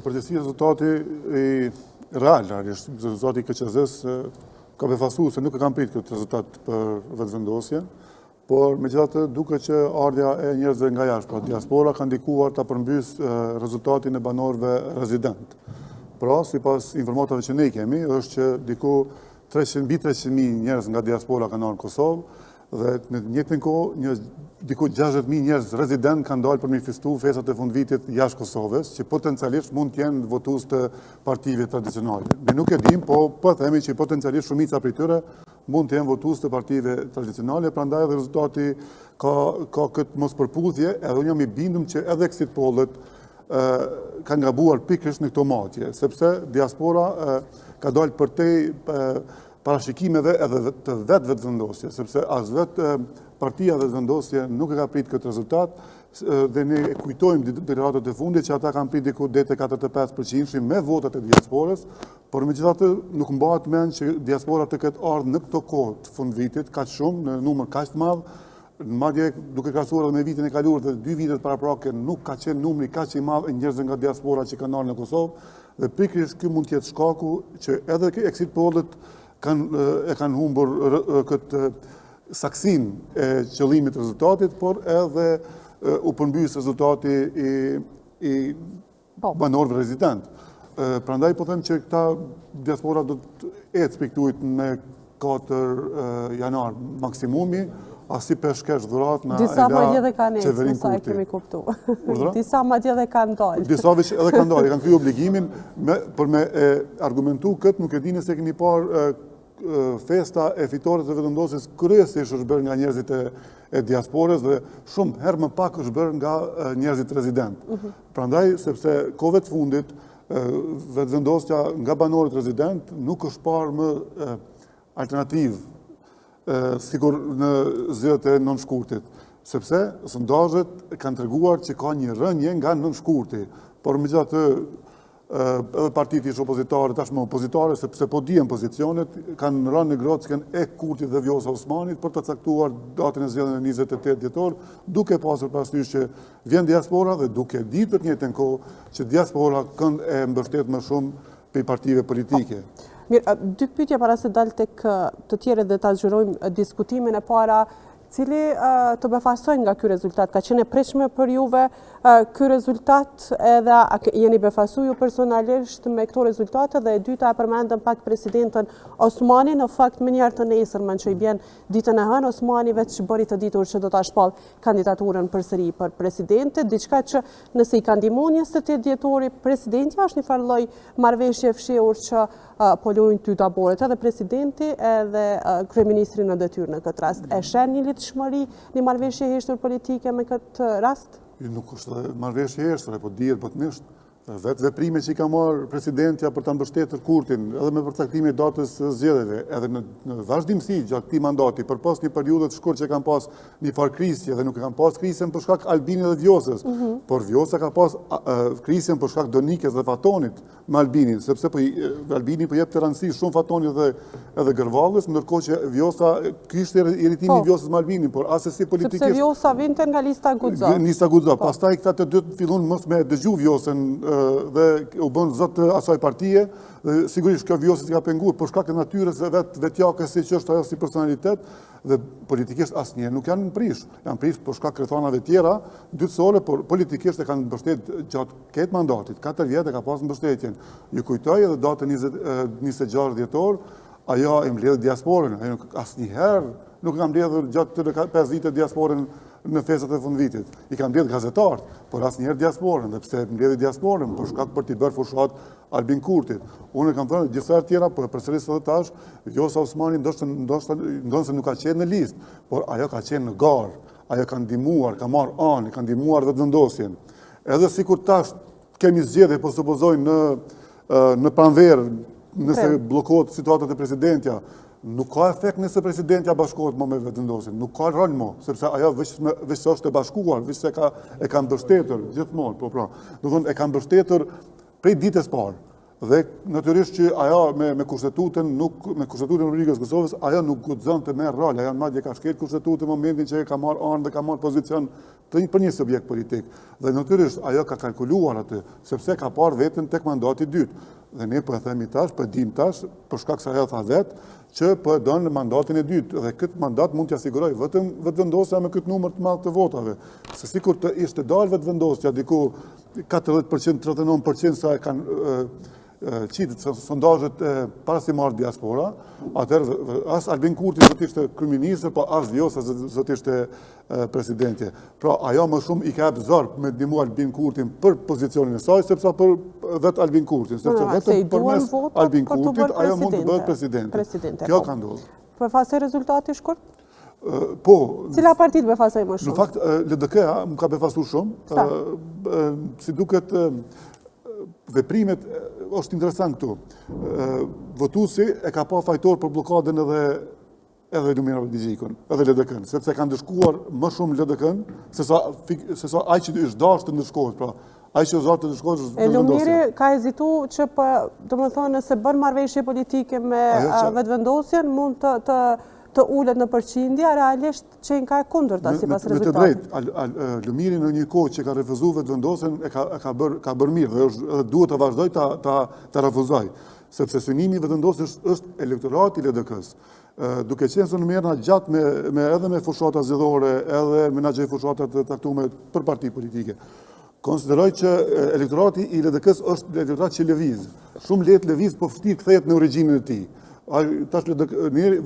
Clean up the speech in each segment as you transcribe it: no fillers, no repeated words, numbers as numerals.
Në përgjithësi rezultati rezultati i KQZ-s ka befasu se nuk e kam prit këtë rezultat për vetëvendosjen, por megjithatë duket që ardha e njerëzve nga jashtë, pra diaspora ka ndikuar ta përmbys rezultatin e banorëve rezident. Pra, sipas informatave që ne kemi, është që diku mbi 300.000 njerëz nga diaspora kanë ardhur në Kosovë dhe në të njëjtën kohë diku 60.000 njerëz rezident kanë dalë për manifestu festat e fundvitit jashtë Kosovës, që potencialisht mund të jenë votues të partive tradicionale. Ne nuk e dim, po themi që potencialisht shumica prej tyre mund të jenë votues të partive tradicionale, prandaj edhe rezultati ka këtë mospërputhje, edhe unë jam i bindur që edhe exit pollet kanë gabuar pikërisht në këto matje, sepse diaspora ka dalë përtej parashikimeve edhe të vetëvendosje, sepse as vetë partia vetëvendosje nuk e ka prit këtë rezultat, dhe ne kujtojmë deklaratat e fundit që ata kanë prit diku deri te 45% me votat e diasporës, por megjithatë nuk mbahet mend që diaspora të ketë ardhur në këto kohë të fundvitit kaq shumë në numër kaq të madh. Madje duke krahasuar edhe me vitin e kaluar dhe 2 vitet paraprake nuk ka qenë numri kaq i madh i njerëzve nga diaspora që kanë ardhur në Kosovë, dhe pikërisht ky mund të jetë shkaku që edhe exit pollet kanë humbur këtë saksin e qëllimit të rezultatit, por edhe u përmbys rezultati i banorëve rezident. Prandaj po them që këta diaspora do të ecë piktuit në 4 janar maksimumi, asi peshkesh dhurat në disa madje edhe kanë ecë, me sa e kemi kuptuar. Disa madje edhe kanë dalë. Disa veç edhe kanë dalë, kanë kryer obligimin për me argumentu këtë, nuk e dini se keni parë festa e fitores të vetëvendosjes kryesisht është bërë nga njerëzit e diasporës dhe shumë herë më pak është bërë nga njerëzit rezident. Prandaj, sepse kohëve të fundit, vetëvendosja nga banorët rezident nuk është parë më alternativë sigur në zgjedhjet e nënshkurtit, sepse sondazhet kanë treguar që ka një rënje nga nënshkurti, por megjithatë edhe partitë ish opozitare, tashmë opozitare, sepse po dihen pozicionet, kanë rënë në Grocken e Kurtit dhe Vjosa Osmanit për të caktuar datën e zgjedhjeve në 28 dhjetor, duke pasur parasysh që vjen diaspora dhe duke ditur të njëjtën kohë që diaspora kënd e mbështet më shumë pe partive politike. Mirë, 2 pyetje para se dal tek të tjerë dhe ta zgjërojmë diskutimin e para, cili të befasojnë nga ky rezultat, ka qenë e pritshme për juve ky rezultat, edhe jeni befasu ju personalisht me këto rezultate, dhe e dyta e përmendëm pak presidentën Osmani, në fakt me njerë të nesërmen që i bjen ditën e hënë, Osmani veç bëri të ditur që do ta shpall kandidaturën përsëri për presidentit, diçka që nëse i ka ndihmuar 28 dhjetori presidenti është një farë lloj marrëveshje fshehur që po luajnë ty taboret, edhe presidenti edhe kryeministri në detyrë në këtë rast. E shen një lidhshmëri, një marrëveshje heshtër politike me këtë rast? Nuk është marrëveshje heshtër, po dihet botnisht. Vetë veprime që i ka marrë presidentja për ta mbështetur Kurtin, edhe me përcaktimin e datës së zgjedhjeve, edhe në vazhdimsi gjatë këtij mandati, përpas një periudhe të shkurtër që kanë pas një farë krisje, dhe nuk e kanë pas krisjen për shkak Albinit dhe Vjosës, por Vjosa ka pas krisjen për shkak Donikës dhe Fatonit me Albinin, sepse Albini po jep të rëndësi shumë Fatonit dhe edhe Gërvallës, ndërkohë që Vjosa kishte irritimin Vjosës me Albinin, por asesi politikisht. Sepse Vjosa vinte nga lista Guxo. Lista Guxo, pastaj këta të dy fillon mos me dëgju Vjosën dhe u bën zot të asaj partie, dhe sigurisht kjo Vjosës ka penguar për shkak të natyrës së vetjake si që është ajo si personalitet, dhe politikisht asnjëherë nuk janë prish. Janë prish për shkak rrethanave tjera, dytësore, por politikisht e kanë mbështetur gjatë këtë mandatit, 4 vjet e ka pasur mbështetjen. Ju kujtoj edhe datën 26 dhjetor, ajo e mbledh diasporën, ajo asnjëherë nuk ka mbledhur gjatë 5 vite diasporën në festat e fundvitit. I kanë mbledh gazetarët, por asnjëherë diasporën, dhe pse mbledhi diasporën për shkak për t'i bërë fushat Albin Kurtit. Unë kam thënë gjithë tjera, por përsëris edhe tash, Vjosa Osmani ndoshta nuk ka qenë në listë, por ajo ka qenë në garë, ajo ka ndihmuar, ka marrë anë, ka ndihmuar vetëvendosjen. Edhe sikur tash kemi zgjedhje, po supozojmë në pranverë, nëse bllokohet situata e presidentja, nuk ka efekt nëse presidentja bashkohet me vetëvendosjen, nuk ka rol më, sepse ajo veç është e bashkuar, veç e ka mbështetur gjithmonë, po pra. Do thonë e ka mbështetur prej ditës parë. Dhe natyrisht që ajo me kushtetutën me kushtetutën e Republikës së Kosovës, ajo nuk guxon të merr rol, ajo madje ka shkel kushtetutë në momentin që ka marrë anë dhe ka marrë pozicion për një subjekt politik. Dhe natyrisht ajo ka kalkuluar aty, sepse ka parë veten tek mandati i dytë. Dhe ne po e themi tash, po dim tash, për shkak se ajo tha vetë, që po e don mandatin e dytë. Dhe këtë mandat mund t'i siguroj vetëm vetëvendosja me këtë numër të madh të votave. Se sikur të ishte dalë vetëvendosja diku 40%, 39% sa e kanë qitet sondazhet para se marrë diaspora, atëherë as Albin Kurti do të ishte kryeministër, po as Vjosa do të ishte presidente. Pra ajo më shumë i ka hap zor me ndihmu Albin Kurtin për pozicionin e saj, sepse për vetë Albin Kurtin, sepse vetëm përmes Albin Kurtit ajo mund të bëhet presidente. Kjo ka ndodhur. Përfaqësoj rezultati i shkurt? Po. Cila parti të befasoj më shumë? Në fakt LDK-ja më ka befastuar shumë. Si duket veprimet është interesant këtu. Votuesi e ka pa fajtor për bllokadën edhe Lumira Vldigjikun, edhe LDK-n, sepse kanë ndëshkuar më shumë LDK-n se sa ai që është dashur të ndëshkohet, pra ai që është të ndëshkohet është vetëvendosja. Lumiri ka hezituar që domethënë nëse bën marrëveshje politike me vetëvendosjen mund të ulet në përqindje, realisht që ka e kundërta sipas rezultatit. Me të drejtë, Lumiri në një kohë që ka refuzuar vetëvendosjen ka bërë mirë dhe duhet të vazhdoj ta refuzoj, sepse synimi i vetëvendosjes është elektorati i LDK-s. Duke qenë se në merrna gjatë edhe me fushata zgjedhore, edhe menaxhej fushata të caktuara për parti politike. Konsideroj që elektorati i LDK-s është elektorat që lëviz. Shumë lehtë lëviz, po vërtet kthehet në origjinën e tij. Tash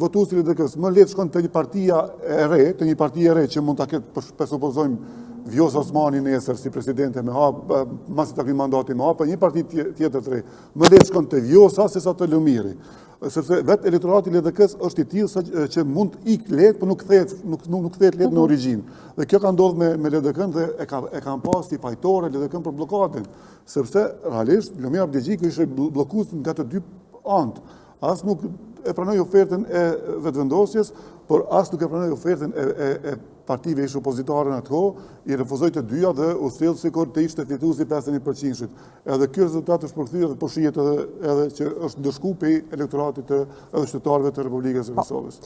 votuesi i LDK-s më lehtë shkon te një parti e re, që mund ta ketë presupozojmë Vjosa Osmani nesër si presidente me hap, masi ta ky mandati me hap, një parti tjetër të re. Më lehtë shkon te Vjosa sesa te Lumiri. Sepse vetë elektorati i LDK-s është i tillë që mund ik lehtë, por nuk kthehet lehtë në origjinë. Dhe kjo ka ndodhur me LDK-n dhe e kanë pas si fajtore LDK-n për bllokadën, sepse realisht Lumira Vldigjiku ishte bllokues nga të dy anët. As nuk e pranoi ofertën e vetëvendosjes, por as nuk e pranoi ofertën e partive ish opozitare në atë kohë, i refuzoi të dyja dhe u sill sikur të ishte fituesi 51%. Edhe ky rezultat është përkthyer dhe po shihet edhe që është ndëshkuar pe elektoratit edhe qytetarëve të Republikës së Kosovës.